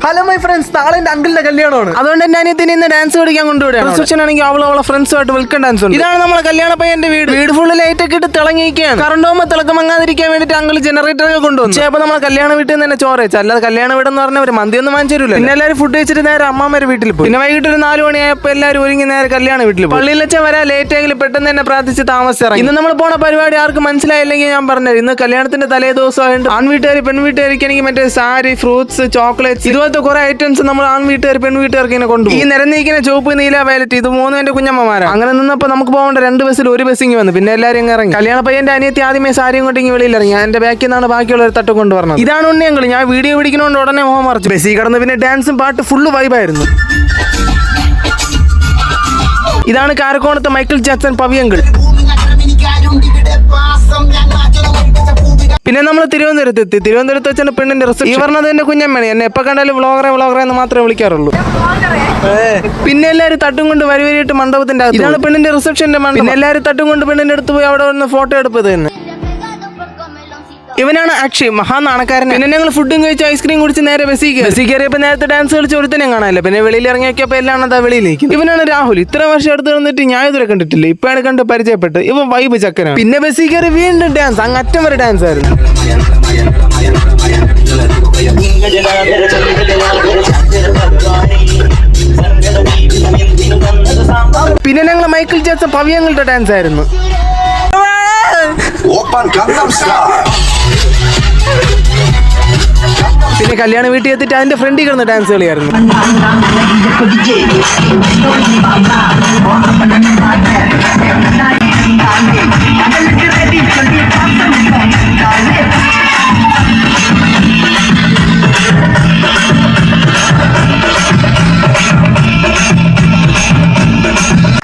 Hello my friends, നാളെ എന്റെ അങ്കിളിന്റെ കല്യാണമാണ്. അതുകൊണ്ട് എന്റെ അനിയത്തിന് ഇന്ന് ഡാൻസ് പഠിക്കാൻ കൊണ്ടുവിടുകയാണ്. റിസപ്ഷൻ ആണെങ്കിൽ അവളെ ഫ്രണ്ട്സുമായിട്ട് വെൽക്കം ഡാൻസ് ഉണ്ട്. ഇതാണ് നമ്മളെ കല്യാണ പയ്യന്റെ വീട് ഫുള്ള് ലൈറ്റ് ഒക്കെ ഇട്ട് തിളങ്ങിയിരിക്കുകയാണ്. കറണ്ട് പോകുമ്പോൾ തിളക്കമങ്ങാതിരിക്കാൻ വേണ്ടിട്ട് അങ്കിൾ ജനറേറ്റർ കൊണ്ടുവന്നു. പക്ഷേ നമ്മളെ കല്യാണ വീട്ടിൽ നിന്ന് തന്നെ ചോറ് വെച്ചു. അല്ലാതെ കല്യാണ വീടെന്ന് പറഞ്ഞാൽ ഒരു മന്തി ഒന്നും വാങ്ങിച്ചു തരില്ല. പിന്നെ എല്ലാവരും ഫുഡ് വെച്ചിട്ട് നേരെ അമ്മാമ്മയുടെ വീട്ടിൽ പോയി. പിന്നെ വൈകിട്ട് ഒരു 4 മണിയായപ്പോൾ എല്ലാവരും ഒരുങ്ങി നേരെ കല്യാണ വീട്ടിൽ പോയി. പള്ളിയിൽ വെച്ചാൽ വരാൻ ലേറ്റ് ആയെങ്കിൽ പെട്ടെന്ന് തന്നെ പ്രാർത്ഥിച്ച് താമസിച്ചിറങ്ങി. ഇന്ന് നമ്മൾ പോണ പരിപാടി ആർക്കും മനസ്സിലായില്ലെങ്കിൽ ഞാൻ പറഞ്ഞത്, ഇന്ന് കല്യാണത്തിന്റെ തലേ ദിവസമായിട്ട് ആൺവീട്ടുകാർ പെൺവീട്ടുകാർക്ക് എനിക്ക് മറ്റേ സാരി, ഫ്രൂട്ട്സ്, ചോക്ലേറ്റ്സ് ഇതുപോലത്തെ കുറെ ഐറ്റംസ് നമ്മൾ ആൺവീട്ടുകാർ പെൺവീട്ടുകാർക്ക് ഇങ്ങനെ കൊണ്ടുപോകും. ഈ നിരന്നിരിക്കുന്ന ചുവപ്പ്, നീല, വയലറ്റ് ഇത് 3 എന്റെ കുഞ്ഞമ്മമാരാണ്. അങ്ങനെ നിന്നപ്പോൾ നമുക്ക് പോകേണ്ട 2 ബസ്സിൽ 1 ബസ്സിങ് വന്നു. പിന്നെ എല്ലാവരും ഇറങ്ങി. കല്യാണ പയ്യന്റെ അനിയത്തി ആദ്യമേ സാരിയും കൊണ്ട് ഇങ്ങനെ വെളിയിൽ ഇറങ്ങി. എന്റെ ബാക്കിൽ നിന്നാണ് ബാക്കിയുള്ള ഒരു തട്ട് കൊണ്ടുവരണം. ഇതാണ് ഉണ്ണിയങ്ങൾ. ഞാൻ വീഡിയോ പിടിക്കുന്നതുകൊണ്ട് ഉടനെ മോഹം മറിച്ചു. ബസ്സിൽ കടന്ന് പിന്നെ ഡാൻസും പാട്ട് ഫുള്ള് വൈബായിരുന്നു. ഇതാണ് കാരക്കോണത്തെ മൈക്കിൾ ജാക്സൺ പവിയങ്കിൾ. പിന്നെ നമ്മൾ തിരുവനന്തപുരത്ത് എത്തി. തിരുവനന്തപുരത്ത് വെച്ചാണ് പെണ്ണിന്റെ റിസപ്ഷൻ. ഈ പറഞ്ഞത് എന്റെ കുഞ്ഞമ്മണി. എന്നെ എപ്പോൾ കണ്ടാലും വ്ളോഗറെ എന്ന് മാത്രമേ വിളിക്കാറുള്ളൂ. പിന്നെ എല്ലാവരും തട്ടും കൊണ്ട് വരിവരിയിട്ട് മണ്ഡപത്തിന്റെ അകത്ത്. ഇതാണ് പെണ്ണിന്റെ റിസപ്ഷന്റെ മണ്ഡപം. പിന്നെ എല്ലാവരും തട്ടും കൊണ്ട് പെണ്ണിന്റെ അടുത്ത് പോയി അവിടെ വന്ന് ഫോട്ടോ എടുപ്പത് തന്നെ. ഇവനാണ് അക്ഷയ്, മഹാനാണക്കാരൻ. പിന്നെ ഞങ്ങൾ ഫുഡും കഴിച്ച് ഐസ്ക്രീം കുടിച്ച് നേരെ ബസ്സിൽ കയറിയപ്പോൾ നേരത്തെ ഡാൻസ് കളിച്ച് ഒരുത്തനെ കാണാനില്ല. പിന്നെ വെളിയിൽ ഇറങ്ങിയൊക്കെയപ്പോൾ എല്ലാം അതാ വെളിയിലേക്ക്. ഇവനാണ് രാഹുൽ. ഇത്ര വർഷം അടുത്ത് വന്നിട്ട് ഞാൻ ഇതുവരെ കണ്ടിട്ടില്ല. ഇപ്പോഴാണ് കണ്ട് പരിചയപ്പെട്ട്. ഇവൻ വൈബ് ചക്കനാണ്. പിന്നെ ബസ്സിൽ കയറി വീണ്ടും ഡാൻസ്, അങ്ങ് അറ്റം വരെ ഡാൻസ് ആയിരുന്നു. പിന്നെ ഞങ്ങൾ മൈക്കിൾ ജാക്സൺ പവിയങ്ങളുടെ ഡാൻസ് ആയിരുന്നു. പിന്നെ കല്യാണ വീട്ടിൽ എത്തിയിട്ട് അതിന്റെ ഫ്രണ്ടിൽ കിടന്ന് ഡാൻസ് കളിയായിരുന്നു.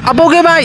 അപ്പോൾ ഓക്കെ ബൈ.